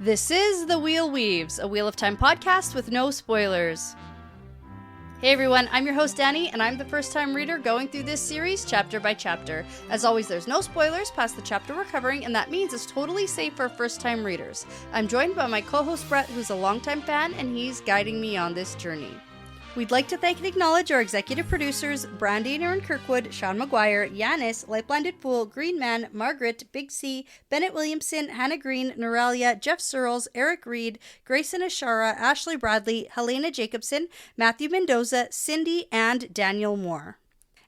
This is The Wheel Weaves, a Wheel of Time podcast with no spoilers. Hey everyone, I'm your host Dani, and I'm the first-time reader going through this series chapter by chapter. As always, there's no spoilers past the chapter we're covering, and that means it's totally safe for first-time readers. I'm joined by my co-host Brett, who's a longtime fan, and he's guiding me on this journey. We'd like to thank and acknowledge our executive producers, Brandy and Kirkwood, Sean McGuire, Yanis, LightBlindedFool, Green Man, Margaret, Big C, Bennett Williamson, Hannah Green, Noralia, Geof Searles, Erik Reed, Greysin Ishara, Ashlee Bradley, Helena Jacobsen, Matthew Mendoza, Cyndi, and Daniel Moore.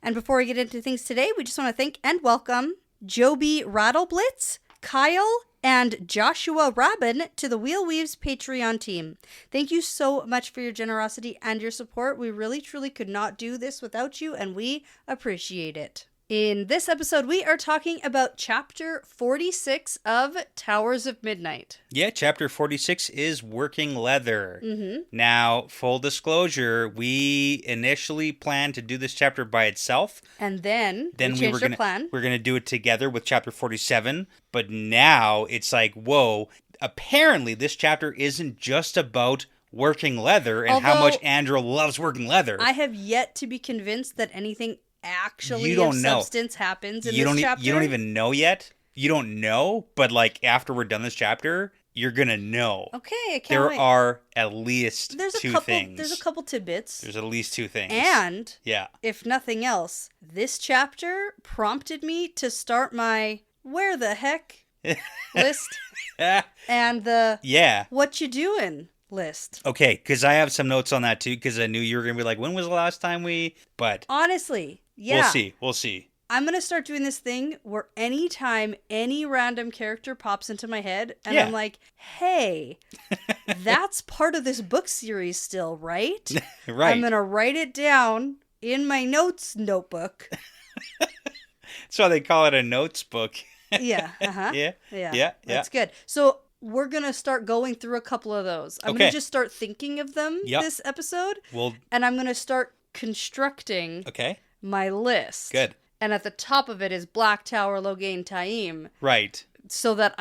And before we get into things today, we just want to thank and welcome Joby Rattleblitz, Kyle, and Joshua Rabin to the Wheel Weaves Patreon team. Thank you so much for your generosity and your support. We really, truly could not do this without you, and we appreciate it. In this episode, we are talking about Chapter 46 of Towers of Midnight. Yeah, Chapter 46 is Working Leather. Mm-hmm. Now, full disclosure, we initially planned to do this chapter by itself. And then we changed our plan. We're going to do it together with Chapter 47. But now it's like, whoa, apparently this chapter isn't just about working leather and how much Andrew loves working leather. I have yet to be convinced that anything actually substance happens in this chapter. You don't even know yet. You don't know, but like after we're done this chapter, you're gonna know. Okay, I can't there wait. Are at least two things. There's a couple tidbits. There's at least two things. And yeah, if nothing else, this chapter prompted me to start my where the heck list and the what you doing list. Okay, because I have some notes on that too, because I knew you were gonna be like, when was the last time we? But honestly. Yeah. We'll see. I'm going to start doing this thing where anytime any random character pops into my head and I'm like, hey, that's part of this book series still, right? Right. I'm going to write it down in my notes notebook. That's why they call it a notes book. Yeah. Uh-huh. Yeah. That's good. So we're going to start going through a couple of those. I'm going to just start thinking of them this episode. And I'm going to start constructing my list. Good. And at the top of it is Black Tower, Logain, Taim. Right. So that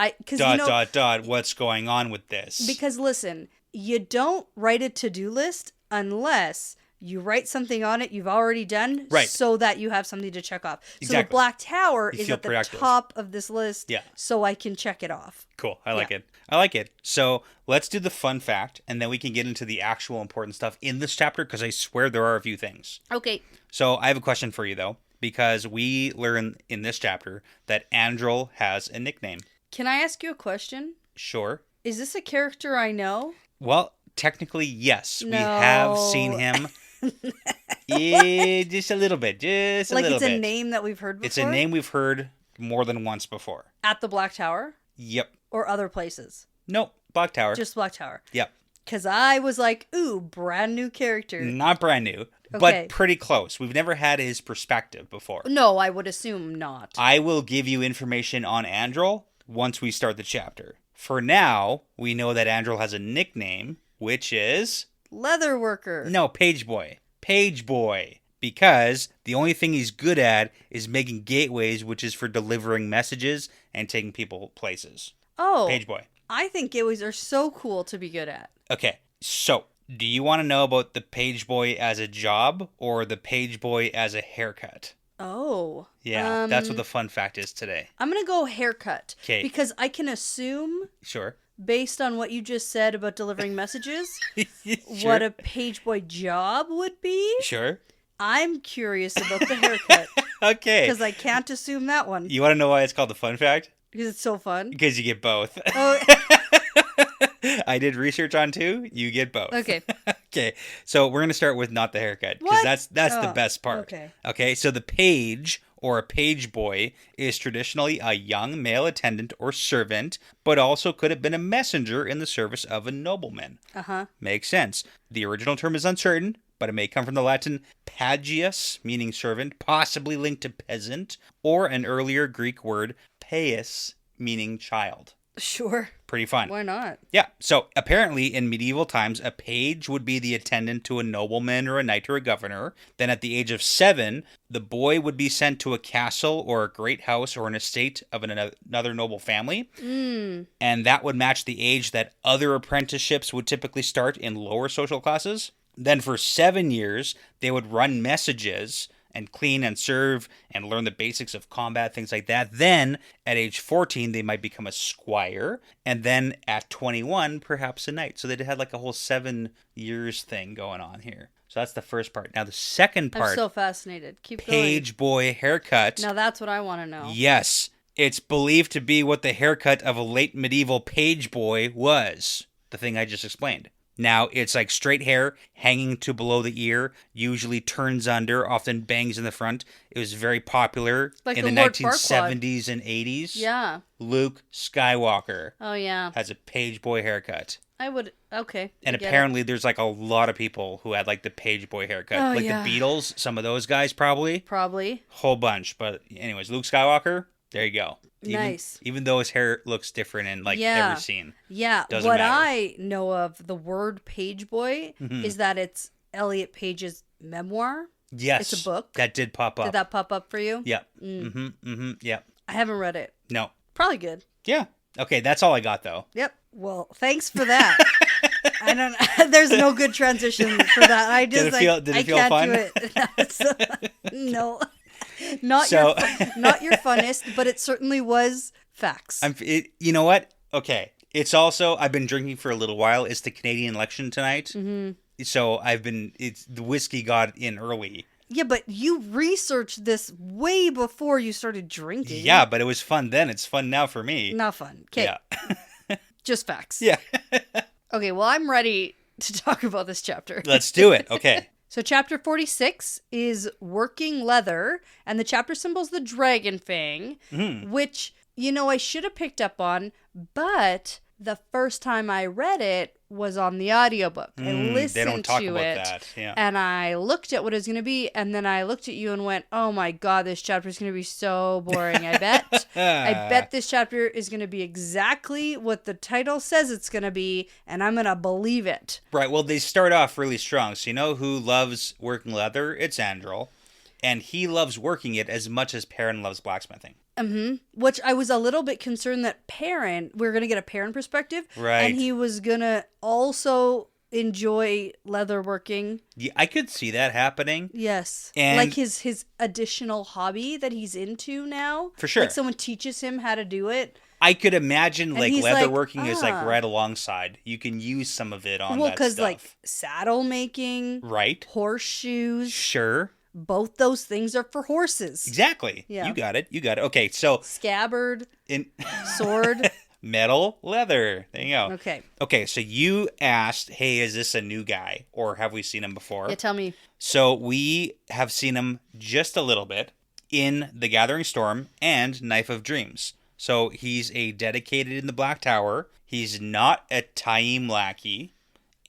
what's going on with this? Because listen, you don't write a to-do list unless you write something on it you've already done, so that you have something to check off. Exactly. So the Black Tower is at the top of this list, so I can check it off. Cool. I like it. So let's do the fun fact, and then we can get into the actual important stuff in this chapter, because I swear there are a few things. Okay. So I have a question for you, though, because we learn in this chapter that Andrel has a nickname. Can I ask you a question? Sure. Is this a character I know? Well, technically, yes. No. We have seen him. Just a little bit. Just a little bit. Like it's a name that we've heard before? It's a name we've heard more than once before. At the Black Tower? Yep. Or other places? Nope. Black Tower. Just Black Tower. Yep. Because I was like, ooh, brand new character. Not brand new, but pretty close. We've never had his perspective before. No, I would assume not. I will give you information on Andrel once we start the chapter. For now, we know that Andrel has a nickname, which is... Leather Worker. No, Page Boy. Page Boy. Because the only thing he's good at is making gateways, which is for delivering messages and taking people places. Oh. Page Boy. I think gateways are so cool to be good at. Okay, so do you want to know about the Page Boy as a job or the Page Boy as a haircut? Oh. Yeah, that's what the fun fact is today. I'm going to go haircut. Okay. Because I can assume... Sure. Based on what you just said about delivering messages, sure. What a page boy job would be. Sure. I'm curious about the haircut. Okay. Because I can't assume that one. You want to know why it's called the fun fact? Because it's so fun. Because you get both. Oh. I did research on two. You get both. Okay. Okay. So we're going to start with not the haircut. Because that's the best part. Okay. So the page... or a page boy is traditionally a young male attendant or servant, but also could have been a messenger in the service of a nobleman. Uh-huh. Makes sense. The original term is uncertain, but it may come from the Latin pagius, meaning servant, possibly linked to peasant, or an earlier Greek word, pais, meaning child. Sure. pretty fun. Why not? Yeah. So apparently in medieval times, a page would be the attendant to a nobleman or a knight or a governor. Then at the age of 7, the boy would be sent to a castle or a great house or an estate of another noble family. And that would match the age that other apprenticeships would typically start in lower social classes. Then for 7 years, they would run messages and clean and serve and learn the basics of combat, things like that. Then at age 14, they might become a squire. And then at 21, perhaps a knight. So they had like a whole 7 years thing going on here. So that's the first part. Now the second part. I'm so fascinated. Keep going. Page boy haircut. Now that's what I want to know. Yes. It's believed to be what the haircut of a late medieval page boy was. The thing I just explained. Now, it's like straight hair hanging to below the ear, usually turns under, often bangs in the front. It was very popular like in the 1970s and 80s. Yeah. Luke Skywalker. Oh, yeah. Has a page boy haircut. Okay. And apparently there's like a lot of people who had like the page boy haircut. Oh, like yeah. the Beatles, some of those guys probably. Probably. Whole bunch. But anyways, Luke Skywalker, there you go. Nice. Even though his hair looks different in like every scene. Yeah. Doesn't what matter. I know of the word page boy is that it's Elliot Page's memoir. Yes. It's a book. That did pop up. Did that pop up for you? Yeah. Yeah. I haven't read it. No. Probably good. Yeah. Okay, that's all I got though. Yep. Well, thanks for that. I don't know. There's no good transition for that. I just did it feel fun? Do it. No. Not your funnest, but it certainly was facts. You know what? Okay. It's also, I've been drinking for a little while. It's the Canadian election tonight. So the whiskey got in early. Yeah, but you researched this way before you started drinking. Yeah, but it was fun then. It's fun now for me. Not fun. Okay. Yeah. Just facts. Yeah. Okay, well, I'm ready to talk about this chapter. Let's do it. Okay. So chapter 46 is Working Leather, and the chapter symbol's the dragon fang, which, I should have picked up on, but the first time I read it was on the audiobook. I listened they don't talk to about it, that. Yeah. and I looked at what it was going to be, and then I looked at you and went, oh my god, this chapter is going to be so boring, I bet. I bet this chapter is going to be exactly what the title says it's going to be, and I'm going to believe it. Right, well, they start off really strong. So you know who loves working leather? It's Andrel. And he loves working it as much as Perrin loves blacksmithing. Which I was a little bit concerned that Perrin, we're going to get a Perrin perspective. Right. And he was going to also enjoy leather working. Yeah, I could see that happening. Yes. And like his additional hobby that he's into now. For sure. Like someone teaches him how to do it. I could imagine like leather working is like ah. right alongside. You can use some of it on that stuff. Well, because like saddle making. Right. Horseshoes. Sure. Both those things are for horses. Exactly. Yeah. You got it. Okay, so scabbard, sword, metal, leather. There you go. Okay, so you asked, hey, is this a new guy? Or have we seen him before? Yeah, tell me. So we have seen him just a little bit in The Gathering Storm and Knife of Dreams. So he's a dedicated in the Black Tower. He's not a Taim lackey.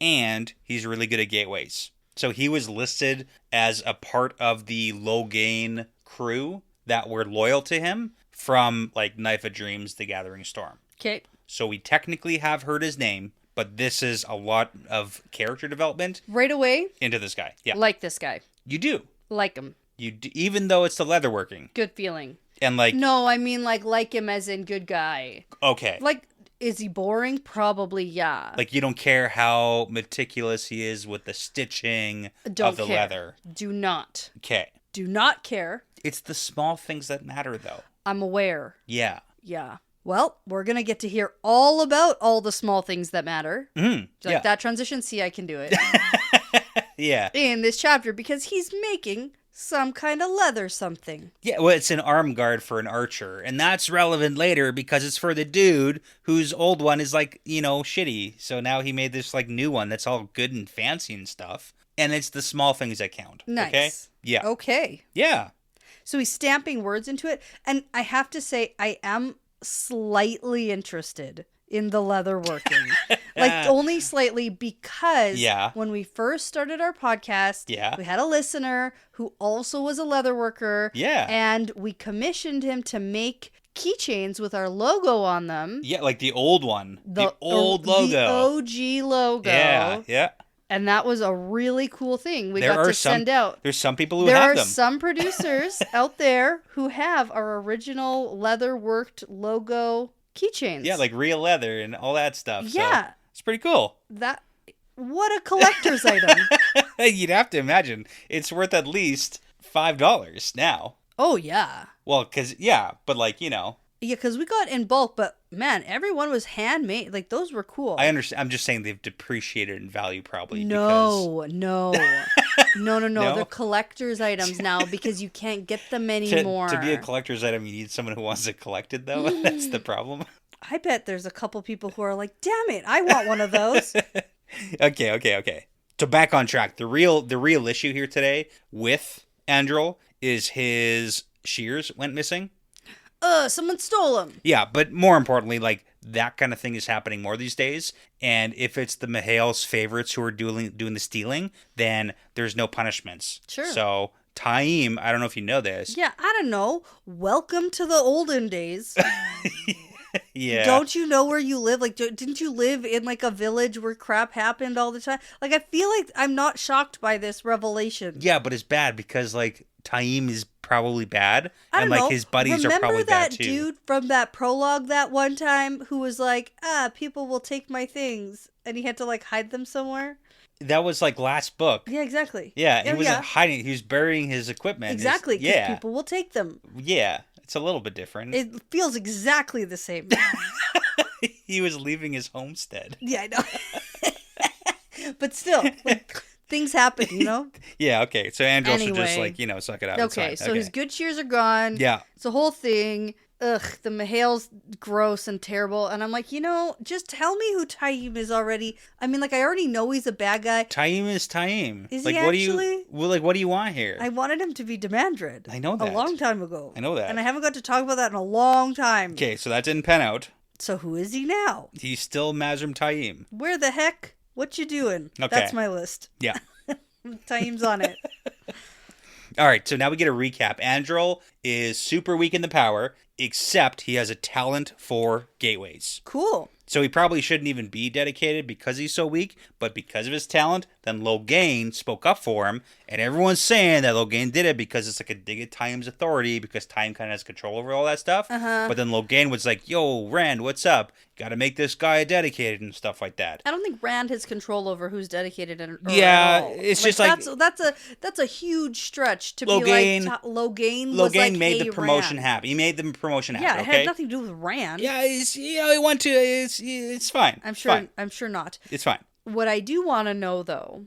And he's really good at gateways. So he was listed as a part of the Logain crew that were loyal to him from like Knife of Dreams, The Gathering Storm. Okay. So we technically have heard his name, but this is a lot of character development right away into this guy. Yeah, like this guy. You do like him. You do, even though it's the leatherworking. Good feeling. And like no, I mean like him as in good guy. Okay. Like. Is he boring? Probably, yeah. Like, you don't care how meticulous he is with the stitching of the leather. Do not. Okay. Do not care. It's the small things that matter, though. I'm aware. Yeah. Yeah. Well, we're going to get to hear all about all the small things that matter. Like that transition? See, I can do it. Yeah. In this chapter, because he's making some kind of leather something. Yeah, well, it's an arm guard for an archer. And that's relevant later because it's for the dude whose old one is like, shitty. So now he made this like new one that's all good and fancy and stuff. And it's the small things that count. Nice. Okay? Yeah. Okay. Yeah. So he's stamping words into it. And I have to say, I am slightly interested in the leather working. Like only slightly because when we first started our podcast, we had a listener who also was a leather worker. Yeah. And we commissioned him to make keychains with our logo on them. Yeah, like the old one. The old logo. The OG logo. Yeah. And that was a really cool thing we got to send out. There's some people who have them. There are some producers out there who have our original leather-worked logo keychains. Yeah, like real leather and all that stuff. Yeah. So it's pretty cool. What a collector's item. You'd have to imagine. It's worth at least $5 now. Oh, yeah. Well, because, but like, Yeah, because we got in bulk, but man, everyone was handmade. Like, those were cool. I understand. I'm just saying they've depreciated in value probably. No. No. They're collector's items now because you can't get them anymore. To be a collector's item, you need someone who wants it collected, though. That's the problem. I bet there's a couple people who are like, damn it, I want one of those. Okay. So back on track. The real issue here today with Andrel is his shears went missing. Someone stole them. Yeah, but more importantly, like that kind of thing is happening more these days. And if it's the Mihail's favorites who are doing the stealing, then there's no punishments. Sure. So ToM, I don't know if you know this. Yeah, I don't know. Welcome to the olden days. Yeah. Don't you know where you live? Like, didn't you live in like a village where crap happened all the time? Like, I feel like I'm not shocked by this revelation. Yeah, but it's bad because like ToM is probably bad, and like his buddies are probably bad too. Remember that dude from that prologue that one time who was like, people will take my things, and he had to like hide them somewhere? That was like last book. Yeah, exactly. Yeah, he wasn't hiding. He was burying his equipment. Exactly, because people will take them. Yeah, it's a little bit different. It feels exactly the same. He was leaving his homestead. Yeah, I know. But still, like, things happen, you know? Yeah, okay. So Andrel should just, like, suck it out. Okay, so his good shears are gone. Yeah. It's a whole thing. Ugh, the Mihail's gross and terrible. And I'm like, just tell me who ToM is already. I mean, like, I already know he's a bad guy. ToM is ToM. Is like, he actually? What do you want here? I wanted him to be Demandred. I know that. A long time ago. I know that. And I haven't got to talk about that in a long time. Okay, so that didn't pan out. So who is he now? He's still Mazrim ToM. Where the heck? What you doing? Okay. That's my list. Yeah. ToM's on it. All right, so now we get a recap. Andrel is super weak in the power, except he has a talent for gateways. Cool. So he probably shouldn't even be dedicated because he's so weak, but because of his talent, then Logain spoke up for him, and everyone's saying that Logain did it because it's like a dig at ToM's authority, because ToM kind of has control over all that stuff. Uh-huh. But then Logain was like, yo, Rand, what's up? Gotta make this guy dedicated and stuff like that. I don't think Rand has control over who's dedicated at yeah, all. It's just like that's a huge stretch to Logain, be like Logain was like, made the promotion Rand. happen. He made the promotion happen. Yeah, it okay? had nothing to do with Rand. Yeah, he went to. It's fine. I'm sure. Fine. I'm sure not. It's fine. What I do want to know though,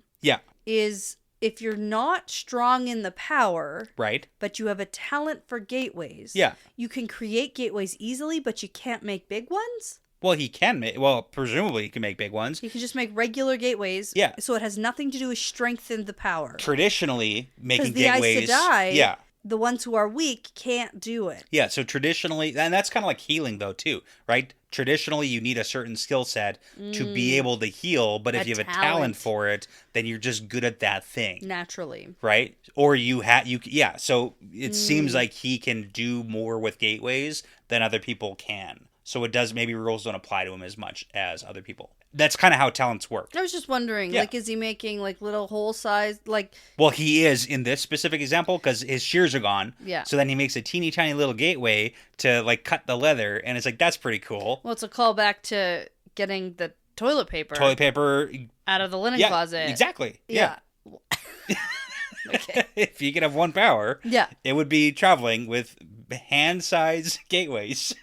is if you're not strong in the power, right, but you have a talent for gateways, you can create gateways easily, but you can't make big ones. Well, he can make. Well, presumably he can make big ones. He can just make regular gateways. Yeah. So it has nothing to do with strength in the power. Traditionally, making the gateways. Aes Sedai, the ones who are weak can't do it. Yeah. So traditionally, and that's kind of like healing, though, too, right? Traditionally, you need a certain skill set to be able to heal, but if you have a talent for it, then you're just good at that thing. Naturally. Right? Or yeah. So it seems like he can do more with gateways than other people can. So it does, maybe rules don't apply to him as much as other people. That's kind of how talents work. I was just wondering, like, is he making, like, little hole-sized, like... Well, he is in this specific example because his shears are gone. Yeah. So then he makes a teeny tiny little gateway to, like, cut the leather. And it's like, that's pretty cool. Well, it's a callback to getting the toilet paper. Out of the linen closet. Exactly. Yeah. Okay. If you could have one power, it would be traveling with hand-sized gateways.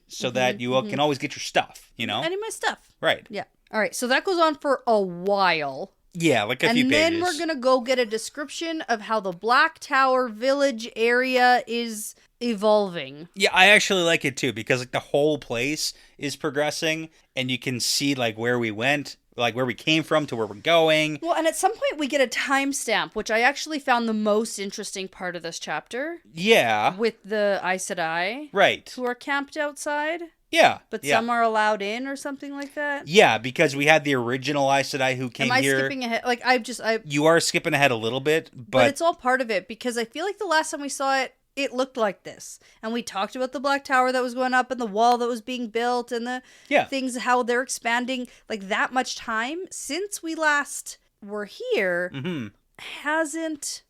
So that you can always get your stuff, I need my stuff. Right. Yeah. All right. So that goes on for a while. Yeah, like a few pages. And then we're going to go get a description of how the Black Tower village area is evolving. Yeah, I actually like it too because like the whole place is progressing and you can see like where we went, like where we came from to where we're going. Well, and at some point we get a timestamp, which I actually found the most interesting part of this chapter. Yeah. With the Aes Sedai. Right. Who are camped outside. Yeah. But some are allowed in or something like that. Yeah, because we had the original Aes Sedai who came here. Am I skipping ahead? Like, You are skipping ahead a little bit, but it's all part of it because I feel like the last time we saw it, it looked like this. And we talked about the Black Tower that was going up and the wall that was being built and the things, how they're expanding. Like, that much time since we last were here hasn't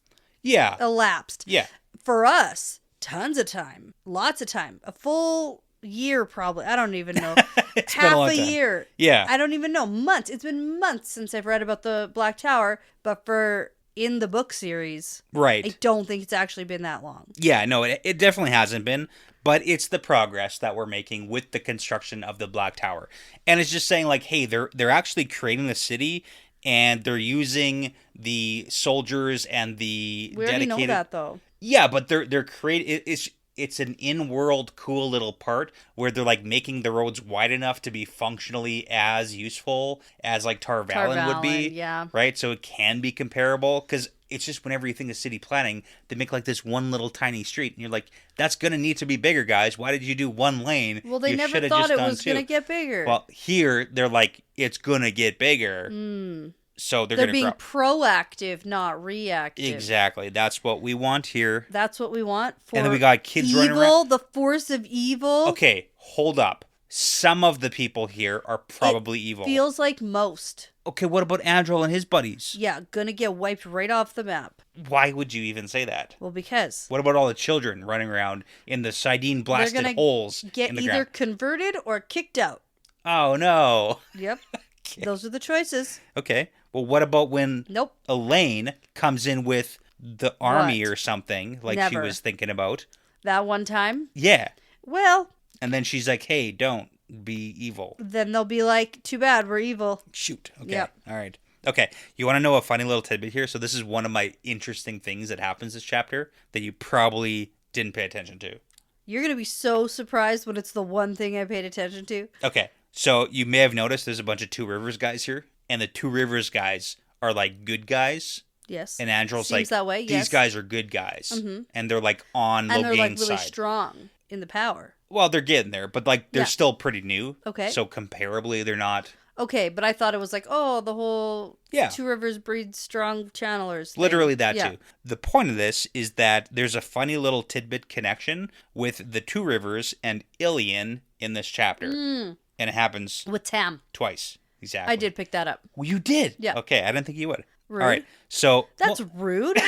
elapsed. Yeah. For us, tons of time. Lots of time. A full year probably. I don't even know. It's half been a long a time. year. Yeah. I don't even know. Months. It's been months since I've read about the Black Tower, but for in the book series, right, I don't think it's actually been that long. Yeah, no, it definitely hasn't been, but it's the progress that we're making with the construction of the Black Tower. And it's just saying, like, hey, they're actually creating the city, and they're using the soldiers and the we already know that, though. Yeah, but they're creating it's an in-world cool little part where they're like making the roads wide enough to be functionally as useful as like Tar Valon would be. Yeah. Right? So it can be comparable, because it's just whenever you think of city planning, they make like this one little tiny street, and you're like, that's going to need to be bigger, guys. Why did you do one lane? Well, they never thought it was going to get bigger. Well, here they're like, it's going to get bigger. So they're being proactive, not reactive. Exactly. That's what we want here. That's what we want for and then we got kids evil, running around. The force of evil. Okay, hold up. Some of the people here are probably evil. Feels like most. Okay, what about Andrew and his buddies? Yeah, gonna get wiped right off the map. Why would you even say that? Well, because. What about all the children running around in the sardine blasted holes in the get either ground? Converted or kicked out. Oh, no. Yep. Okay. Those are the choices. Okay. Well, what about when Elaine comes in with the army or something, like she was thinking about? That one time? Yeah. Well. And then she's like, hey, don't be evil. Then they'll be like, too bad, we're evil. Shoot. Okay. Yep. All right. Okay. You want to know a funny little tidbit here? So this is one of my interesting things that happens this chapter that you probably didn't pay attention to. You're going to be so surprised when it's the one thing I paid attention to. Okay. So you may have noticed there's a bunch of Two Rivers guys here. And the Two Rivers guys are like good guys. Yes. And Angel's Seems that way, these guys are good guys. Mm-hmm. And they're like on Loghain's side. And they're like really strong in the power. Well, they're getting there, but like they're still pretty new. Okay. So comparably, they're not. Okay, but I thought it was like, oh, the whole Two Rivers breeds strong channelers thing. Literally that too. The point of this is that there's a funny little tidbit connection with the Two Rivers and Ilian in this chapter. And it happens with Tam twice. Exactly. I did pick that up. Well, you did? Yeah. Okay, I didn't think you would. Rude. All right, so... That's rude. Of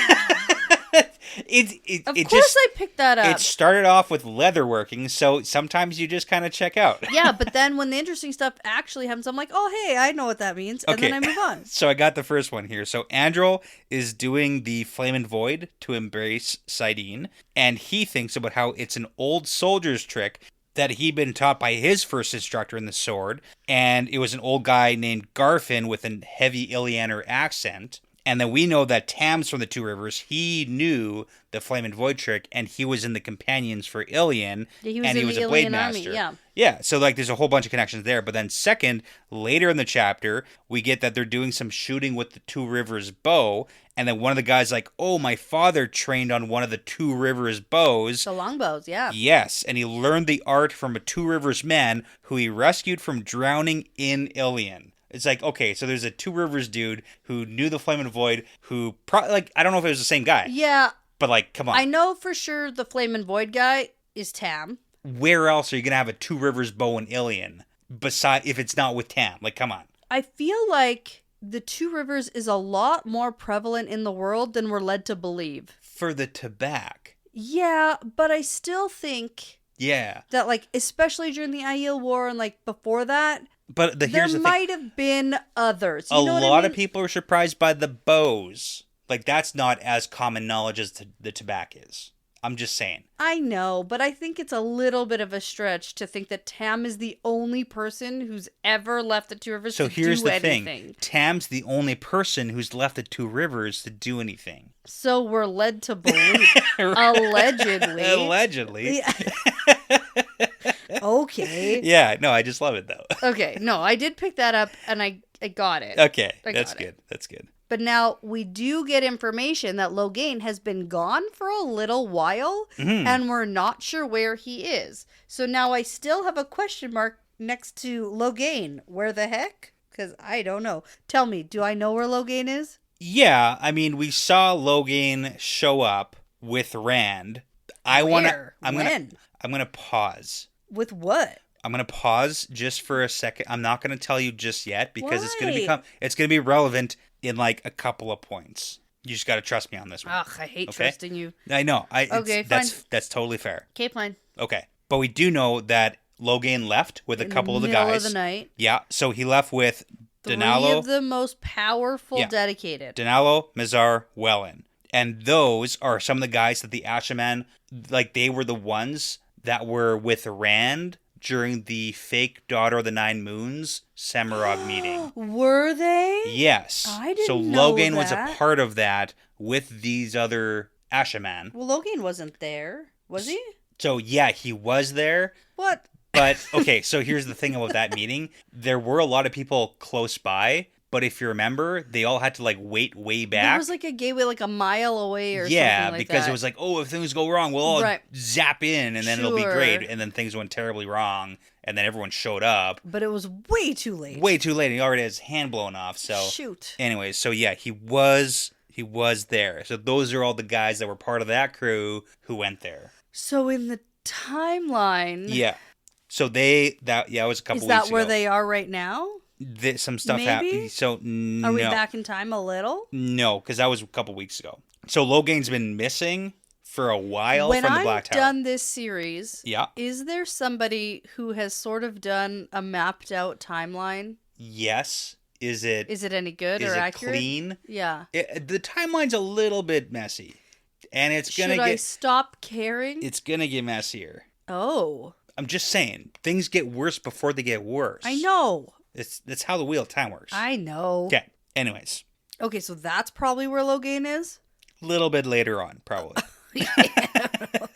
course I picked that up. It started off with leatherworking, so sometimes you just kind of check out. Yeah, but then when the interesting stuff actually happens, I'm like, oh, hey, I know what that means, and then I move on. So I got the first one here. So Andrel is doing the Flame and Void to embrace Sidene, and he thinks about how it's an old soldier's trick that he'd been taught by his first instructor in the sword, and it was an old guy named Garfin with a heavy Ilianer accent. And then we know that Tam's from the Two Rivers. He knew the Flame and Void trick, and he was in the companions for Ilian, and he was a blade master. Yeah, so like there's a whole bunch of connections there. But then second, later in the chapter, we get that they're doing some shooting with the Two Rivers bow, and then one of the guys like, oh, my father trained on one of the Two Rivers bows. The longbows, yeah. Yes, and he learned the art from a Two Rivers man who he rescued from drowning in Ilian. It's like, okay, so there's a Two Rivers dude who knew the Flame and Void, who I don't know if it was the same guy. Yeah. But like, come on. I know for sure the Flame and Void guy is Tam. Where else are you going to have a Two Rivers bow in Ilian, if it's not with Tam? Like, come on. I feel like the Two Rivers is a lot more prevalent in the world than we're led to believe. For the tobacco. Yeah, but I still think... Yeah. That, like, especially during the Aiel War and, like, before that... But here's the thing. There might have been others. You know lot of people are surprised by the bows. Like, that's not as common knowledge as the tobacco is. I'm just saying. I know, but I think it's a little bit of a stretch to think that Tam is the only person who's ever left the Two Rivers to do anything. So here's the thing. Tam's the only person who's left the Two Rivers to do anything. So we're led to believe. Allegedly. Allegedly. Yeah. Okay. Yeah, no, I just love it though. Okay, no, I did pick that up and I got it. Okay, that's good. That's good. But now we do get information that Loghain has been gone for a little while and we're not sure where he is. So now I still have a question mark next to Loghain. Where the heck? Because I don't know. Tell me, do I know where Loghain is? Yeah, I mean, we saw Loghain show up with Rand. I'm gonna pause. With what? I'm gonna pause just for a second. I'm not gonna tell you just yet because Why? it's gonna be relevant in like a couple of points. You just gotta trust me on this one. Ugh, I hate trusting you. I know. Okay, fine. That's totally fair. Okay, fine. Okay, but we do know that Logain left with a couple of the guys. In the middle of the night. Yeah, so he left with Denalo. 3 of the most powerful dedicated. Denalo, Mizar, Wellen. And those are some of the guys that the Ashaman, like they were the ones that were with Rand during the fake Daughter of the Nine Moons Semirog meeting. Were they? Yes. I didn't so know Logain that. was a part of that with these other Ashaman. Well, Logain wasn't there, was he? So yeah, he was there. What? But, okay, so here's the thing about that meeting. There were a lot of people close by, but if you remember, they all had to, like, wait way back. There was, like, a gateway, like, a mile away or something like that. Yeah, because it was like, oh, if things go wrong, we'll all zap in, and then it'll be great. And then things went terribly wrong, and then everyone showed up. But it was way too late. Way too late, and he already had his hand blown off, so... Shoot. Anyways, so yeah, he was there. So those are all the guys that were part of that crew who went there. So in the timeline... Yeah. So it was a couple weeks ago. Is that where they are right now? Some stuff happened. So no. Are we back in time a little? No, because that was a couple weeks ago. So Logain's been missing for a while from the Black Tower. When I've done this series, is there somebody who has sort of done a mapped out timeline? Yes. Is it any good or accurate? Is it clean? Yeah. The timeline's a little bit messy. And it's going to Should I stop caring? It's going to get messier. Oh. I'm just saying, things get worse before they get worse. I know. That's how the Wheel of Time works. I know. Okay. Anyways. Okay, so that's probably where Logain is? A little bit later on, probably.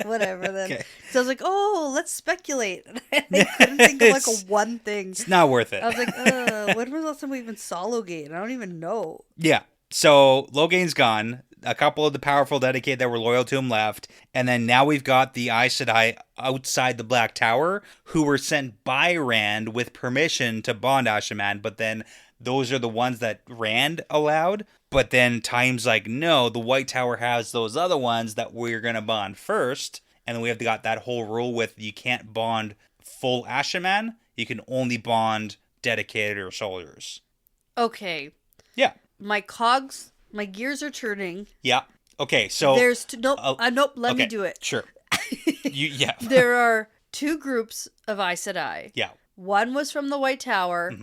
Whatever then. Okay. So I was like, oh, let's speculate. I couldn't think of like one thing. It's not worth it. I was like, when was the last time we even saw Logain? I don't even know. Yeah. So Logain's gone. A couple of the powerful dedicated that were loyal to him left. And then now we've got the Aes Sedai outside the Black Tower who were sent by Rand with permission to bond Ashaman. But then those are the ones that Rand allowed. But then Time's like, no, the White Tower has those other ones that we're going to bond first. And then we have got that whole rule with you can't bond full Ashaman. You can only bond dedicated or soldiers. Okay. Yeah. My gears are turning. Yeah. Okay, so... There's let me do it. Sure. Yeah. There are 2 groups of Aes Sedai. Yeah. One was from the White Tower,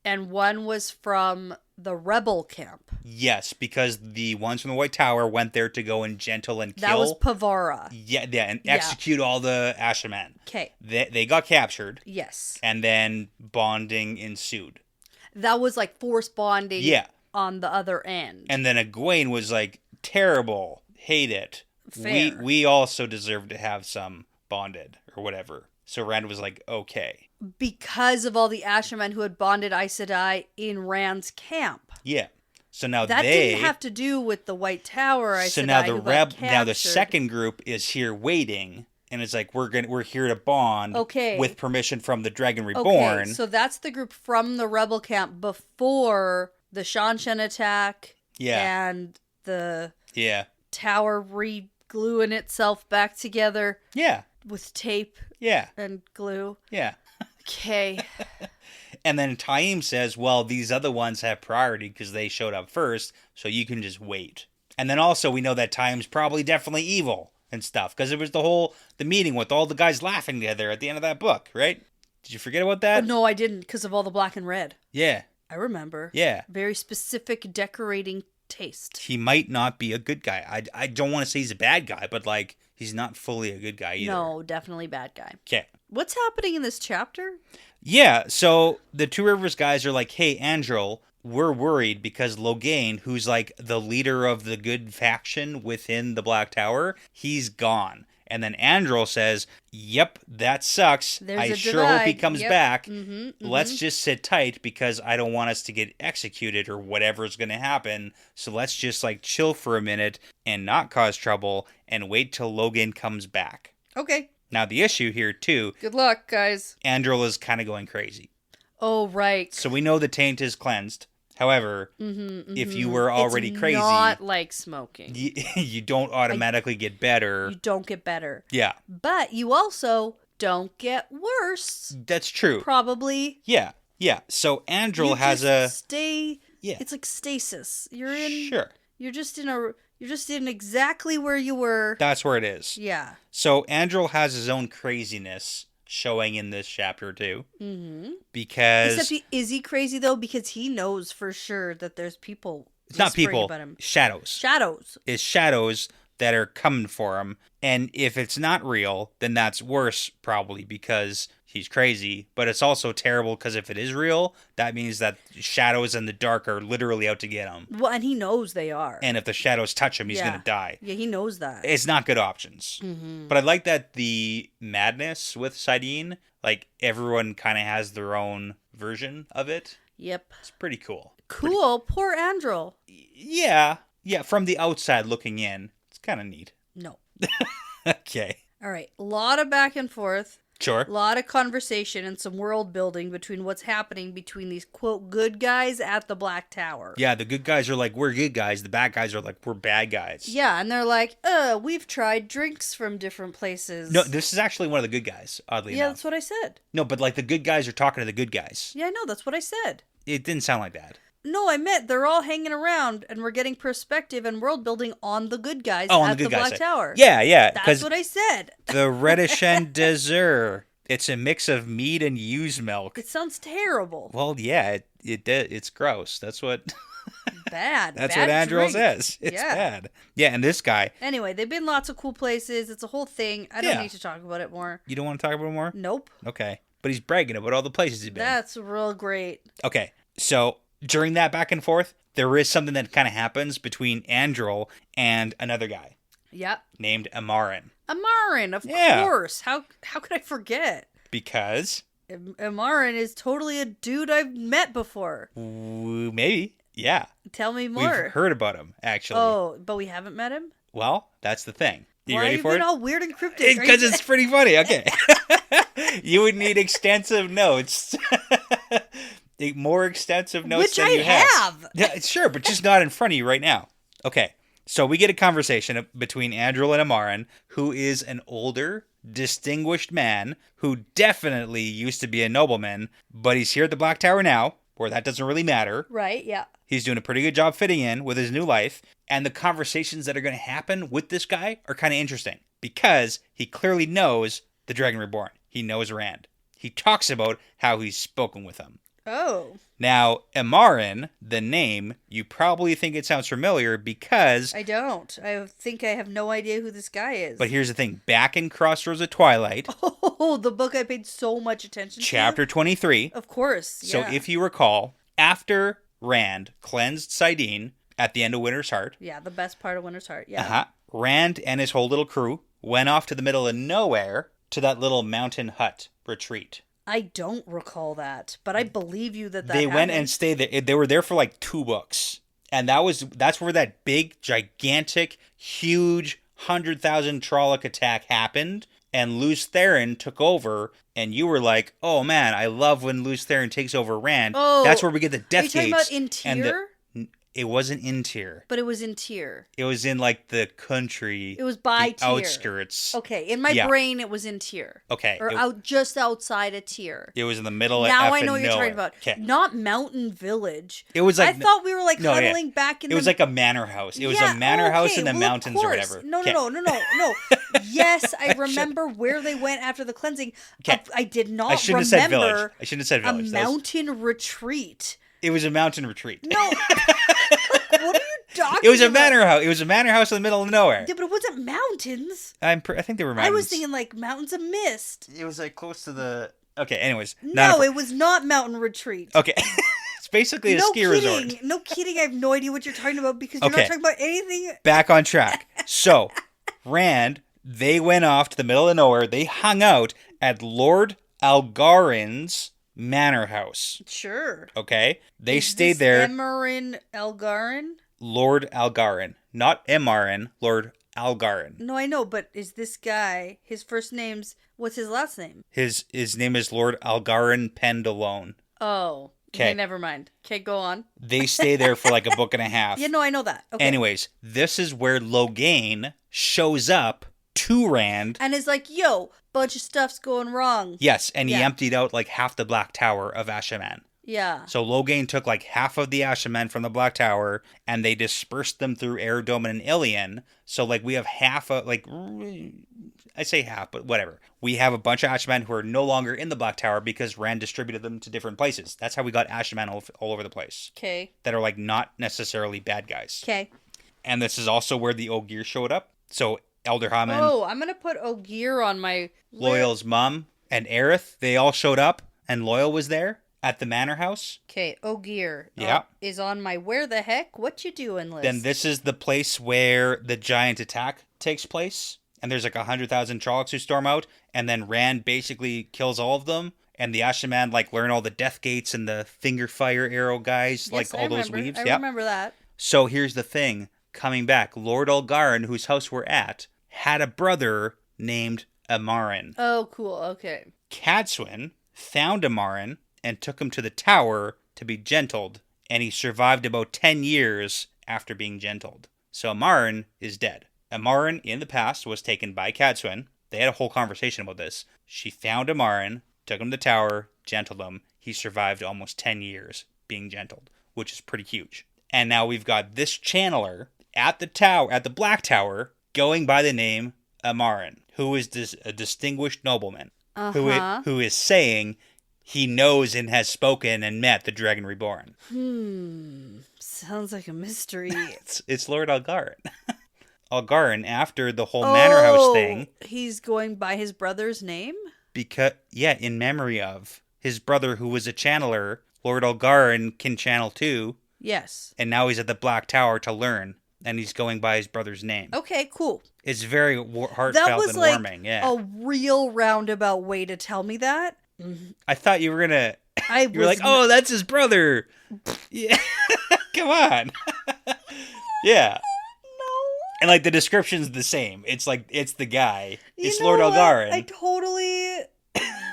and one was from the rebel camp. Yes, because the ones from the White Tower went there to go and gentle and kill. That was Pavara. Yeah, and execute all the Ashaman. Okay. They got captured. Yes. And then bonding ensued. That was like forced bonding. Yeah. On the other end. And then Egwene was like, terrible, hate it. Fair. We also deserve to have some bonded or whatever. So Rand was like, okay. Because of all the Ashaman who had bonded Aes Sedai in Rand's camp. Yeah. So now that didn't have to do with the White Tower Aes Sedai. So now the second group is here waiting. And it's like, we're here to bond with permission from the Dragon Reborn. Okay, so that's the group from the rebel camp before the Shanshan attack and the tower re-gluing itself back together with tape and glue. Yeah. Okay. And then Taim says, well, these other ones have priority because they showed up first, so you can just wait. And then also we know that Taim's probably definitely evil and stuff because it was the meeting with all the guys laughing together at the end of that book, right? Did you forget about that? Oh, no, I didn't because of all the black and red. Yeah. I remember. Yeah. Very specific decorating taste. He might not be a good guy. I don't want to say he's a bad guy, but like he's not fully a good guy either. No, definitely bad guy. Okay. What's happening in this chapter? Yeah, so the Two Rivers guys are like, hey, Andril, we're worried because Logain, who's like the leader of the good faction within the Black Tower, he's gone. And then Andril says, yep, that sucks. I sure hope he comes back. Let's just sit tight because I don't want us to get executed or whatever's going to happen. So let's just like chill for a minute and not cause trouble and wait till Logain comes back. Okay. Now the issue here too. Good luck, guys. Andril is kind of going crazy. Oh, right. So we know the taint is cleansed. However, if you were already crazy... It's not like smoking. You don't automatically get better. You don't get better. Yeah. But you also don't get worse. That's true. Probably. Yeah. Yeah. So Andrel has stay... Yeah. It's like stasis. You're in... Sure. You're just in exactly where you were. That's where it is. Yeah. So Andrel has his own craziness showing in this chapter too. Because... Except is he crazy though? Because he knows for sure that there's people... It's not people. About him. Shadows. Shadows. It's shadows that are coming for him. And if it's not real, then that's worse probably because he's crazy. But it's also terrible because if it is real, that means that shadows in the dark are literally out to get him. Well, and he knows they are. And if the shadows touch him, he's going to die. Yeah, he knows that. It's not good options. But I like that the madness with Cyndi, like everyone kind of has their own version of it. Yep. It's pretty cool. Cool. Poor Andrel. Yeah. Yeah, from the outside looking in, it's kind of neat. No. Okay. All right. A lot of back and forth. Sure. A lot of conversation and some world building between what's happening between these, quote, good guys at the Black Tower. Yeah, the good guys are like, we're good guys. The bad guys are like, we're bad guys. Yeah, and they're like, we've tried drinks from different places. No, this is actually one of the good guys, oddly enough. Yeah, that's what I said. No, but like the good guys are talking to the good guys. Yeah, I know. That's what I said. It didn't sound like that. No, I meant they're all hanging around and we're getting perspective and world building on the good guys at the Black Tower. Yeah, yeah. That's what I said. The Redishen dessert. It's a mix of mead and ewe's milk. It sounds terrible. Well, yeah, it's gross. That's what... Bad. That's bad what Andrel drink. says. It's bad. Yeah, and this guy... Anyway, they've been lots of cool places. It's a whole thing. I don't need to talk about it more. You don't want to talk about it more? Nope. Okay. But he's bragging about all the places he's been. That's real great. Okay, so during that back and forth, there is something that kind of happens between Andrel and another guy. Yep. Named Amarin. Amarin, of course. How could I forget? Because... Amarin is totally a dude I've met before. Maybe. Yeah. Tell me more. We've heard about him, actually. Oh, but we haven't met him? Well, that's the thing. You ready for it? Why are you being all weird and cryptic? Because it's pretty funny. Okay. You would need extensive notes. More extensive notes than you have. Yeah, sure, but just not in front of you right now. Okay. So we get a conversation between Andrel and Amarin, who is an older, distinguished man who definitely used to be a nobleman, but he's here at the Black Tower now, where that doesn't really matter. Right, yeah. He's doing a pretty good job fitting in with his new life, and the conversations that are going to happen with this guy are kind of interesting, because he clearly knows the Dragon Reborn. He knows Rand. He talks about how he's spoken with him. Oh. Now, Amarin, the name, you probably think it sounds familiar because... I don't. I think I have no idea who this guy is. But here's the thing. Back in Crossroads of Twilight... Oh, the book I paid so much attention to. Chapter 23. Of course, yeah. So if you recall, after Rand cleansed Cyndi at the end of Winter's Heart... Yeah, the best part of Winter's Heart, yeah. Rand and his whole little crew went off to the middle of nowhere to that little mountain hut retreat. I don't recall that, but I believe you that they happened. Went and stayed there. They were there for like 2 books. And that's where that big, gigantic, huge 100,000 Trolloc attack happened. And Lews Therin took over. And you were like, oh man, I love when Lews Therin takes over Rand. Oh, that's where we get the Death Gates. Are you talking about in Tyr? It wasn't in Tyr. But it was in Tyr. It was in like the country. It was by Tyr. Outskirts. Okay, in my brain it was in Tyr. Okay. Or just outside of Tyr. It was in the middle of Now I know what you're nowhere. talking about. Okay. Not Mountain Village. It was like... I thought we were like huddling back in It was like a manor house. It was a manor house in the mountains or whatever. No. Yes, I remember where they went after the cleansing. Okay. I did not I shouldn't have said village. I shouldn't have said village. A mountain retreat. It was a mountain retreat. No. What are you talking about? It was a manor house. It was a manor house in the middle of nowhere. Yeah, but it wasn't mountains. I think they were mountains. I was thinking like mountains of mist. It was like close to the... Okay, anyways. No, it was not mountain retreat. Okay. It's basically a ski resort. No kidding. I have no idea what you're talking about because you're not talking about anything. Back on track. So, Rand, they went off to the middle of nowhere. They hung out at Lord Algarin's manor house. Sure. Okay? They stayed there. Amarin Algarin? Lord Algarin. Not Amarin, Lord Algarin. No, I know, but is this guy, his first name's, what's his last name? His name is Lord Algarin Pendalone. Oh. Okay, never mind. Okay, go on. They stay there for like a book and a half. Yeah, no, I know that. Okay. Anyways, this is where Logain shows up to Rand. And is like, yo, bunch of stuff's going wrong. Yes, and he emptied out like half the Black Tower of Ashleman. Yeah. So Logain took like half of the Ashlemen from the Black Tower, and they dispersed them through Aerodomin and Ilion. So like we have half of, like, I say half, but whatever. We have a bunch of Ashlemen who are no longer in the Black Tower because Rand distributed them to different places. That's how we got Ashlemen all over the place. Okay. That are like not necessarily bad guys. Okay. And this is also where the Ogier showed up. So Elder Hammond. Oh, I'm going to put Ogier on my... Loyal's mom and Aerith, they all showed up, and Loyal was there at the manor house. Okay, Ogier is on my where the heck, what you doing list. Then this is the place where the giant attack takes place, and there's like 100,000 Trollocs who storm out, and then Rand basically kills all of them, and the Ashleman like learn all the death gates and the finger fire arrow guys, yes, like all those weaves. I remember that. So here's the thing, coming back, Lord Ulgarin, whose house we're at, had a brother named Amarin. Oh, cool, okay. Cadsuin found Amarin and took him to the tower to be gentled, and he survived about 10 years after being gentled. So Amarin is dead. Amarin, in the past, was taken by Cadsuin. They had a whole conversation about this. She found Amarin, took him to the tower, gentled him. He survived almost 10 years being gentled, which is pretty huge. And now we've got this channeler at the tower, at the Black Tower, going by the name Amarin, who is a distinguished nobleman, who is saying he knows and has spoken and met the Dragon Reborn. Sounds like a mystery. It's Lord Ulgarin. Ulgarin, after the whole manor house thing. He's going by his brother's name? Because, in memory of his brother who was a channeler. Lord Ulgarin can channel too. Yes. And now he's at the Black Tower to learn. And he's going by his brother's name. Okay, cool. It's very heartfelt and warming. Yeah. A real roundabout way to tell me that. I thought you were gonna. You were like, "Oh, that's his brother." Yeah, come on. Yeah. No. And like the description's the same. It's like it's the guy. It's Lord Ulgarin. I totally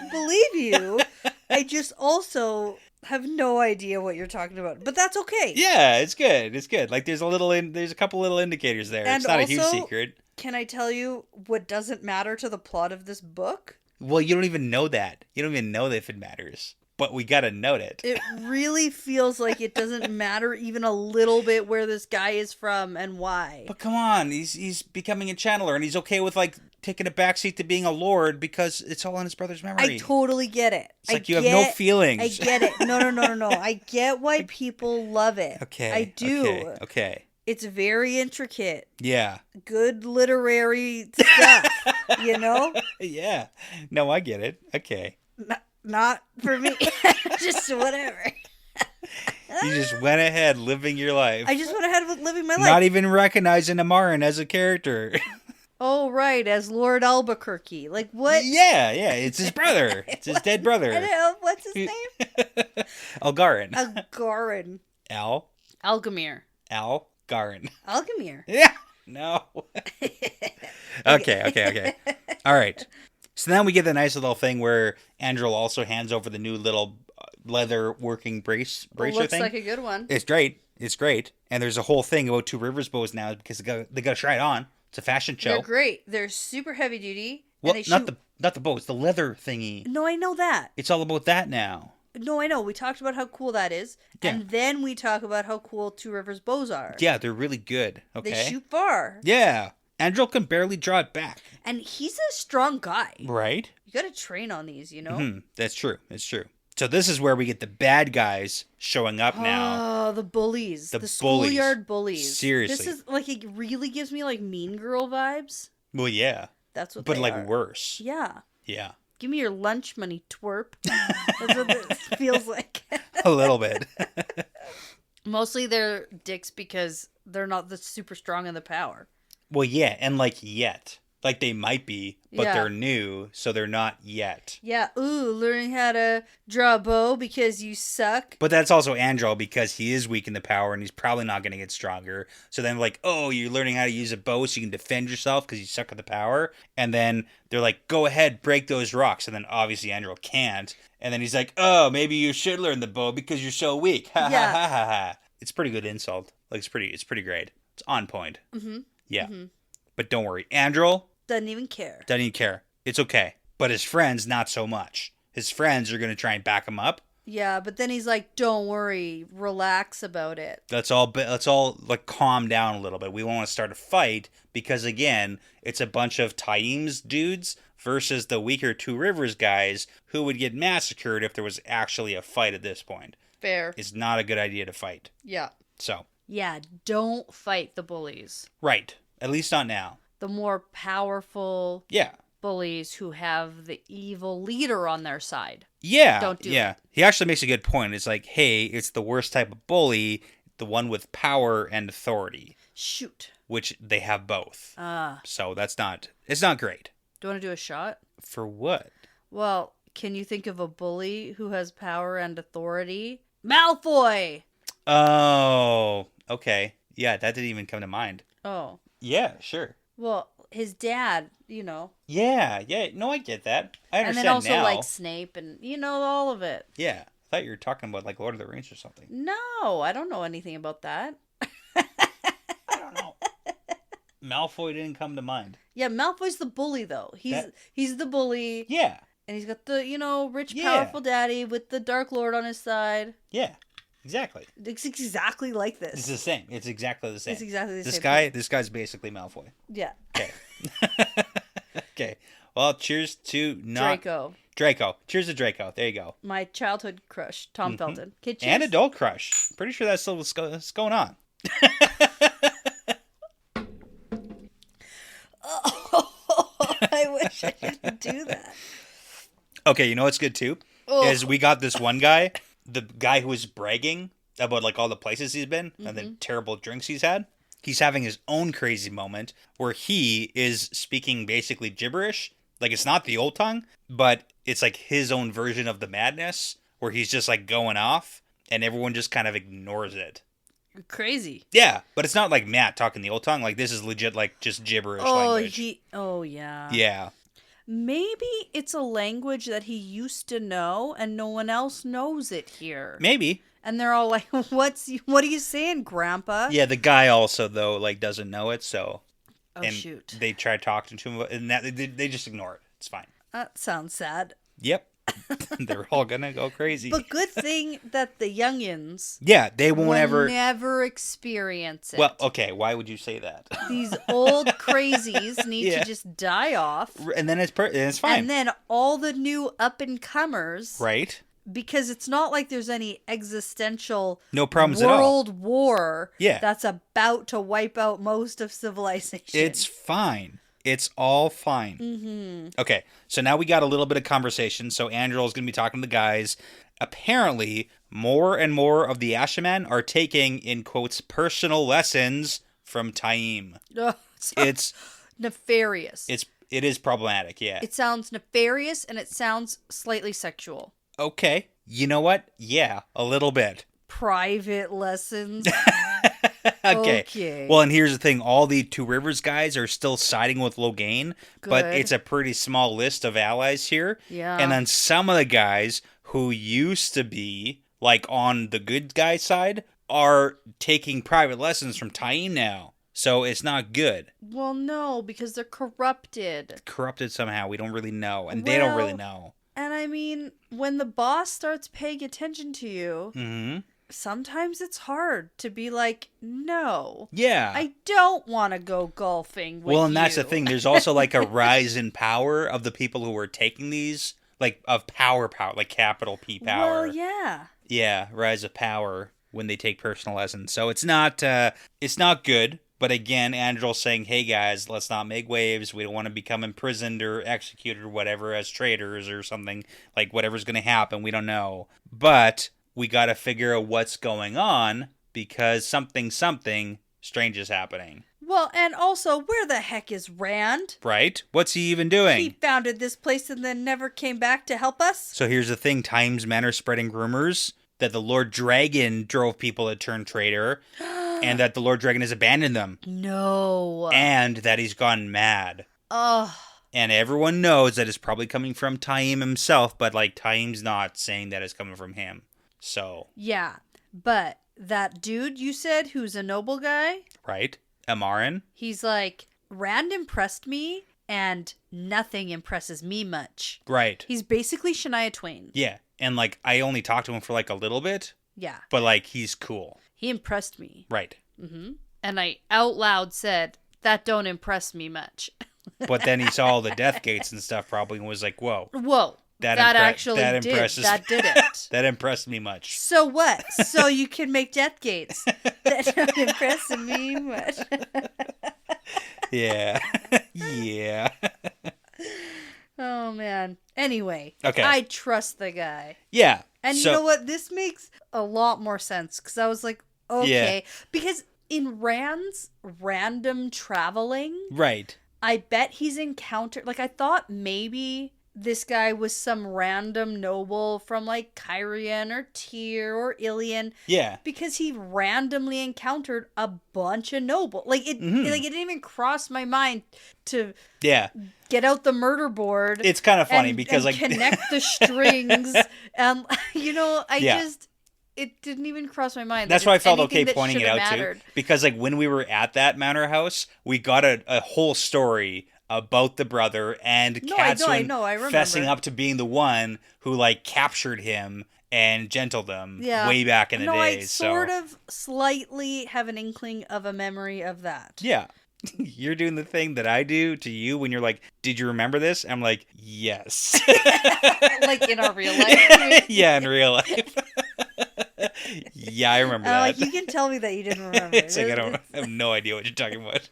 believe you. I just also have no idea what you're talking about, but that's okay. Yeah, it's good. It's good. Like there's a couple little indicators there. And it's not also, a huge secret. Can I tell you what doesn't matter to the plot of this book? Well, you don't even know that. You don't even know if it matters. But we gotta note it. It really feels like it doesn't matter even a little bit where this guy is from and why. But come on, he's becoming a channeler, and he's okay with like taking a backseat to being a lord because it's all in his brother's memory. I totally get it. It's like you have no feelings. I get it. No. I get why people love it. Okay. I do. Okay. It's very intricate. Yeah. Good literary stuff, you know? Yeah. No, I get it. Okay. Not for me. Just whatever. You just went ahead living your life. I just went ahead with living my life. Not even recognizing Amarin as a character. Oh, right. As Lord Albuquerque. Like, what? Yeah. It's his brother. It's his dead brother. I know. What's his name? Algarin. Algarin. Algamir. Algarin. Algamir. Yeah. No. Okay. All right. So then we get the nice little thing where Andrel also hands over the new little leather working bracer looks thing. Looks like a good one. It's great. And there's a whole thing about Two Rivers bows now because they got to try it on. It's a fashion show. They're great. They're super heavy duty. Well, not the bow. It's the leather thingy. No, I know that. It's all about that now. No, I know. We talked about how cool that is. Yeah. And then we talk about how cool Two Rivers bows are. Yeah, they're really good. Okay. They shoot far. Yeah. Andrel can barely draw it back. And he's a strong guy. Right. You got to train on these, you know? Mm-hmm. That's true. It's true. So this is where we get the bad guys showing up now. Oh, the bullies. The schoolyard bullies. Seriously. This is, like, it really gives me, like, Mean Girl vibes. Well, yeah. That's what But, they like, are. worse. Yeah. Yeah. Give me your lunch money, twerp. That's what this feels like. A little bit. Mostly they're dicks because they're not the super strong in the power. Well, yeah, and, like, yet. Like, they might be, but they're new, so they're not yet. Yeah, learning how to draw a bow because you suck. But that's also Andro, because he is weak in the power, and he's probably not going to get stronger. So then, like, oh, you're learning how to use a bow so you can defend yourself because you suck at the power. And then they're like, go ahead, break those rocks. And then, obviously, Andro can't. And then he's like, oh, maybe you should learn the bow because you're so weak. Ha ha ha ha ha. It's a pretty good insult. Like, it's pretty great. It's on point. Mm-hmm. Yeah. Mm-hmm. But don't worry. Andro doesn't even care. It's okay. But his friends, not so much. His friends are going to try and back him up. Yeah, but then he's like, don't worry. Relax about it. Let's all like calm down a little bit. We want to start a fight because, again, it's a bunch of Taim's dudes versus the weaker Two Rivers guys who would get massacred if there was actually a fight at this point. Fair. It's not a good idea to fight. Yeah. So. Yeah, don't fight the bullies. Right. At least not now. The more powerful bullies who have the evil leader on their side. Yeah. Don't do it. He actually makes a good point. It's like, hey, it's the worst type of bully, the one with power and authority. Shoot. Which they have both. So it's not great. Do you want to do a shot? For what? Well, can you think of a bully who has power and authority? Malfoy! Oh, okay. Yeah, that didn't even come to mind. Oh. Yeah, sure. Well, his dad, you know. Yeah. No, I get that. I understand now. And then also like Snape and, you know, all of it. Yeah. I thought you were talking about like Lord of the Rings or something. No, I don't know anything about that. I don't know. Malfoy didn't come to mind. Yeah, Malfoy's the bully, though. He's the bully. Yeah. And he's got the, you know, rich, powerful daddy with the Dark Lord on his side. Yeah. Exactly. It's exactly like this. It's the same. It's exactly the same. It's exactly the same. This guy's basically Malfoy. Yeah. Okay. Okay. Well, cheers to Draco. Cheers to Draco. There you go. My childhood crush, ToM Felton. Okay, cheers. And adult crush. Pretty sure that's still what's going on. I wish I didn't do that. Okay, you know what's good too? Is we got this one guy, the guy who was bragging about like all the places he's been and the terrible drinks he's had. He's having his own crazy moment where he is speaking basically gibberish. Like, it's not the old tongue, but it's like his own version of the madness where he's just like going off and everyone just kind of ignores it. Crazy. Yeah, but it's not like Matt talking the old tongue. Like, this is legit like just gibberish language. Yeah. Yeah. Maybe it's a language that he used to know and no one else knows it here. Maybe. And they're all like, what are you saying, Grandpa? Yeah, the guy also, though, like, doesn't know it, so... shoot. They try talking to him, and they just ignore it. It's fine. That sounds sad. Yep. They're all gonna go crazy. But good thing that the youngins... Yeah, they won't never experience it. Well, okay, why would you say that? These old crazies need to just die off. And then it's fine. And then all the new up-and-comers... Right. Because it's not like there's any existential problems at all. World war Yeah. that's about to wipe out most of civilization. It's fine. It's all fine. Mm-hmm. Okay, so now we got a little bit of conversation. So Andrew's going to be talking to the guys. Apparently, more and more of the Ashaman are taking, in quotes, personal lessons from Taim. It's nefarious. It is problematic, yeah. It sounds nefarious and it sounds slightly sexual. Okay. You know what? Yeah, a little bit. Private lessons. Okay. Well, and here's the thing. All the Two Rivers guys are still siding with Logain, but it's a pretty small list of allies here. Yeah. And then some of the guys who used to be, like, on the good guy side are taking private lessons from Taim now. So it's not good. Well, no, because they're corrupted. Corrupted somehow. We don't really know. And they don't really know. And I mean, when the boss starts paying attention to you, sometimes it's hard to be like, no. Yeah. I don't want to go golfing with you. Well, and that's the thing. There's also like a rise in power of the people who are taking these, like of power, like capital P power. Well, yeah. Yeah, rise of power when they take personal lessons. So it's not good. But again, Andrew's saying, hey guys, let's not make waves. We don't want to become imprisoned or executed or whatever as traitors or something. Like, whatever's going to happen, we don't know. But we got to figure out what's going on because something strange is happening. Well, and also, where the heck is Rand? Right? What's he even doing? He founded this place and then never came back to help us? So here's the thing. Times men are spreading rumors that the Lord Dragon drove people to turn traitor and that the Lord Dragon has abandoned them. No. And that he's gone mad. Ugh. And everyone knows that it's probably coming from ToM himself, but like ToM's not saying that it's coming from him. So. Yeah, but that dude you said who's a noble guy? Right. Amarin. He's like, Rand impressed me and nothing impresses me much. Right. He's basically Shania Twain. Yeah. And like, I only talked to him for like a little bit. Yeah. But like, he's cool. He impressed me. Right. Mm-hmm. And I out loud said, that don't impress me much. But then he saw all the death gates and stuff probably and was like, whoa. Whoa. That actually did. That did it. That impressed me much. So what? So you can make death gates. That don't impress me much. Yeah. Yeah. Oh, man. Anyway. Okay. I trust the guy. Yeah. And you know what? This makes a lot more sense. Because I was like, okay. Yeah. Because in Rand's random traveling. Right. I bet he's encountered... Like, I thought maybe... this guy was some random noble from like Kyrian or Tyr or Ilion. Yeah. Because he randomly encountered a bunch of noble. Like it like it didn't even cross my mind to get out the murder board. It's kind of funny because like connect the strings and it didn't even cross my mind. That's why I felt okay pointing it out too. Because like when we were at that manor house, we got a whole story about the brother and Katswin fessing up to being the one who like captured him and gentled him way back in the day. I sort of slightly have an inkling of a memory of that. Yeah. You're doing the thing that I do to you when you're like, did you remember this? I'm like, yes. Like in our real life? Yeah, in real life. Yeah, I remember that. Like, you can tell me that you didn't remember. It's like, I have no idea what you're talking about.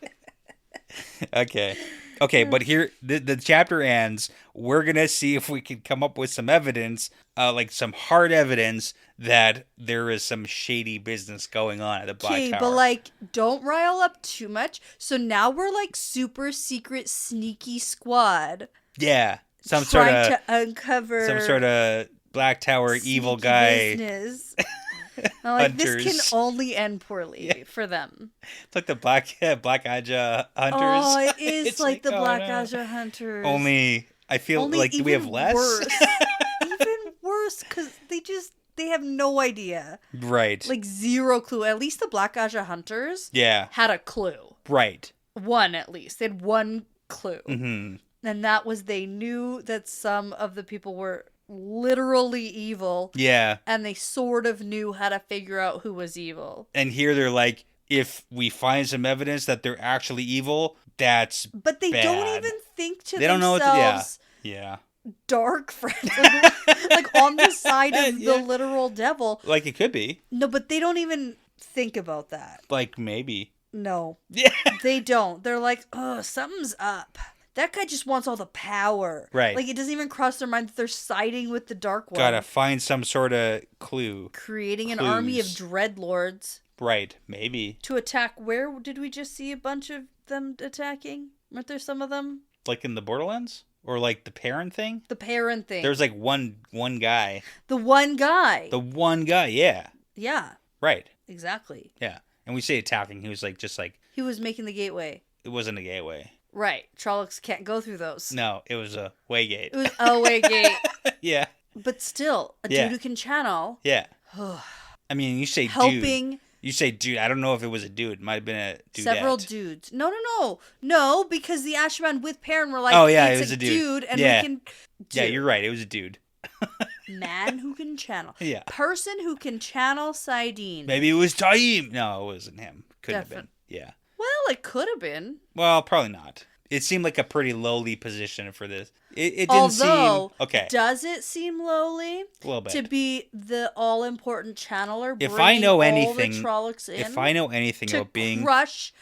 Okay, but here, the chapter ends. We're going to see if we can come up with some evidence, like some hard evidence that there is some shady business going on at the Black Tower. Okay, but like, don't rile up too much. So now we're like super secret sneaky squad. Yeah. Trying to uncover some sort of Black Tower evil guy. Business. Like, this can only end poorly for them. It's like the Black Aja Hunters. Oh, it is like the Black Aja Hunters. Only, I feel like, do we have less? Worse. Even worse, because they have no idea. Right. Like, zero clue. At least the Black Aja Hunters had a clue. Right. One, at least. They had one clue. Mm-hmm. And that was they knew that some of the people were literally evil. Yeah. And they sort of knew how to figure out who was evil. And here they're like, if we find some evidence that they're actually evil, that's But they bad. don't even think to they themselves. Don't know what yeah. Dark friends. Like on the side of the literal devil. Like it could be. No, but they don't even think about that. Like maybe. No. Yeah. They don't. They're like, oh, something's up. That guy just wants all the power. Right. Like, it doesn't even cross their mind that they're siding with the Dark One. Gotta find some sort of clue. Creating an army of dreadlords. Right. Maybe. To attack where? Did we just see a bunch of them attacking? Weren't there some of them? Like in the Borderlands? Or like the Perrin thing? The Perrin thing. There's like one guy. The one guy. The one guy, yeah. Yeah. Right. Exactly. Yeah. And we say attacking, he was like, just like... He was making the gateway. It wasn't a gateway. Right. Trollocs can't go through those. No, it was a way gate. It was a way gate. Yeah. But still, a dude who can channel. Yeah. I mean, you say helping. Dude. You say dude. I don't know if it was a dude. It might have been a dudette. Several dudes. No, because the Ashman with Perrin were like, it was a dude. And we can... Yeah, you're right. It was a dude. Man who can channel. Yeah. Person who can channel Sidene. Maybe it was ToM. No, it wasn't him. Couldn't have been. Yeah. Well, it could have been. Well, probably not. It seemed like a pretty lowly position for this. It didn't seem... Okay. Does it seem lowly? A little bit. To be the all-important channeler, if I know anything, all the Trollocs in, if I know anything about being... crush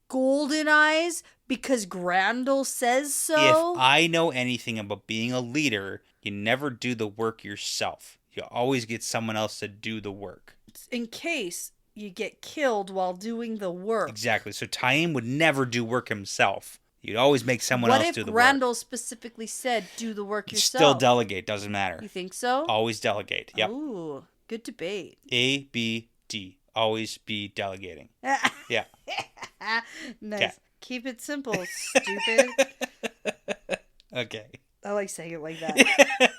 Golden Eyes because Grandel says so... If I know anything about being a leader, you never do the work yourself. You always get someone else to do the work. In case you get killed while doing the work. Exactly. So ToM would never do work himself. You'd always make someone else do the work. What if Randall specifically said, do the work yourself? Still delegate. Doesn't matter. You think so? Always delegate. Yep. Ooh, good debate. A, B, D. Always be delegating. Yeah. Nice. Kay. Keep it simple, stupid. Okay. I like saying it like that.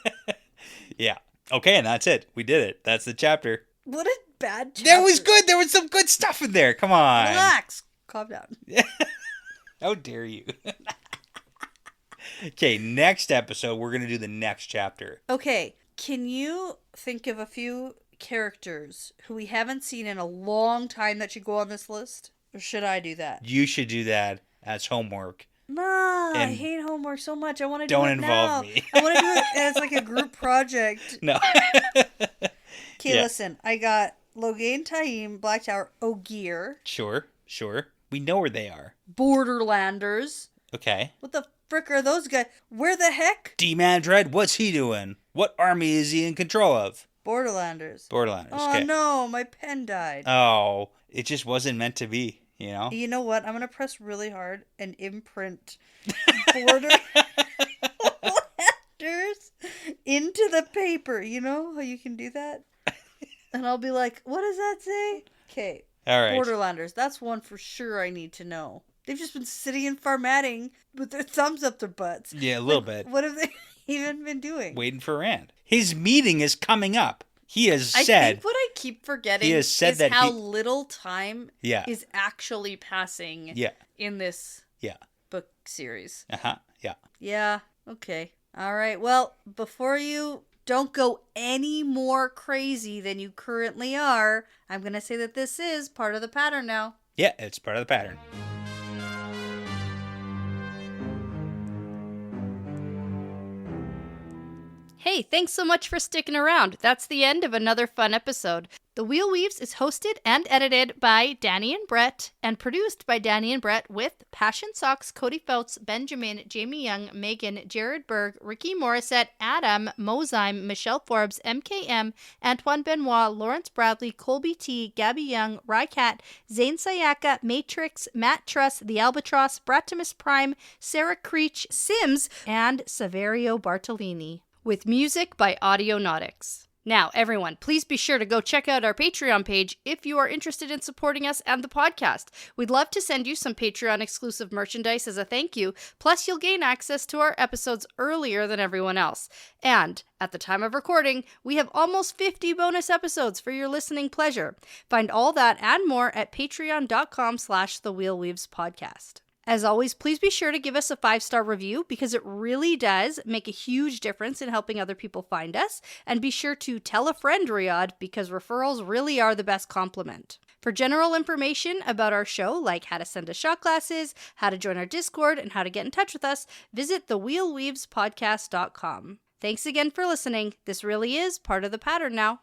Yeah. Okay, and that's it. We did it. That's the chapter. What a bad chapter. That was good. There was some good stuff in there. Come on. Relax. Calm down. How dare you? Okay, next episode, we're going to do the next chapter. Okay, can you think of a few characters who we haven't seen in a long time that should go on this list? Or should I do that? You should do that as homework. No, I hate homework so much. I want to do it now. Don't involve me. I want to do it as like a group project. No. Okay, listen. I got Logain, ToM, Black Tower, Ogier. Sure. We know where they are. Borderlanders. Okay. What the frick are those guys? Where the heck? D-Man Dread, what's he doing? What army is he in control of? Borderlanders. Oh, okay. No, my pen died. Oh, it just wasn't meant to be, you know? You know what? I'm going to press really hard and imprint Borderlanders into the paper. You know how you can do that? And I'll be like, what does that say? Okay. All right. Borderlanders. That's one for sure I need to know. They've just been sitting in Farmatting with their thumbs up their butts. Yeah, a little bit. What have they even been doing? Waiting for Rand. His meeting is coming up. He has said... I think what I keep forgetting is how little time is actually passing in this book series. Uh-huh, yeah. Yeah, okay. All right, well, before you don't go any more crazy than you currently are, I'm going to say that this is part of the pattern now. Yeah, it's part of the pattern. Hey, thanks so much for sticking around. That's the end of another fun episode. The Wheel Weaves is hosted and edited by Dani and Brett and produced by Dani and Brett with Passion Socks, Cody Feltz, Benjamin, Jamie Young, Megan, Jared Berg, Ricky Morissette, Adam, Mozyme, Michelle Forbes, MKM, Antoine Benoit, Lawrence Bradley, Colby T, Gabby Young, Rycat, Zane Sayaka, Matrix, Matt Truss, The Albatross, Bratimus Prime, Sarah Creech, Sims, and Saverio Bartolini. With music by Audionautics. Now, everyone, please be sure to go check out our Patreon page if you are interested in supporting us and the podcast. We'd love to send you some Patreon-exclusive merchandise as a thank you, plus you'll gain access to our episodes earlier than everyone else. And, at the time of recording, we have almost 50 bonus episodes for your listening pleasure. Find all that and more at patreon.com/thewheelweavespodcast. As always, please be sure to give us a 5-star review because it really does make a huge difference in helping other people find us. And be sure to tell a friend, Riyadh, because referrals really are the best compliment. For general information about our show, like how to send us shot glasses, how to join our Discord, and how to get in touch with us, visit thewheelweavespodcast.com. Thanks again for listening. This really is part of the pattern now.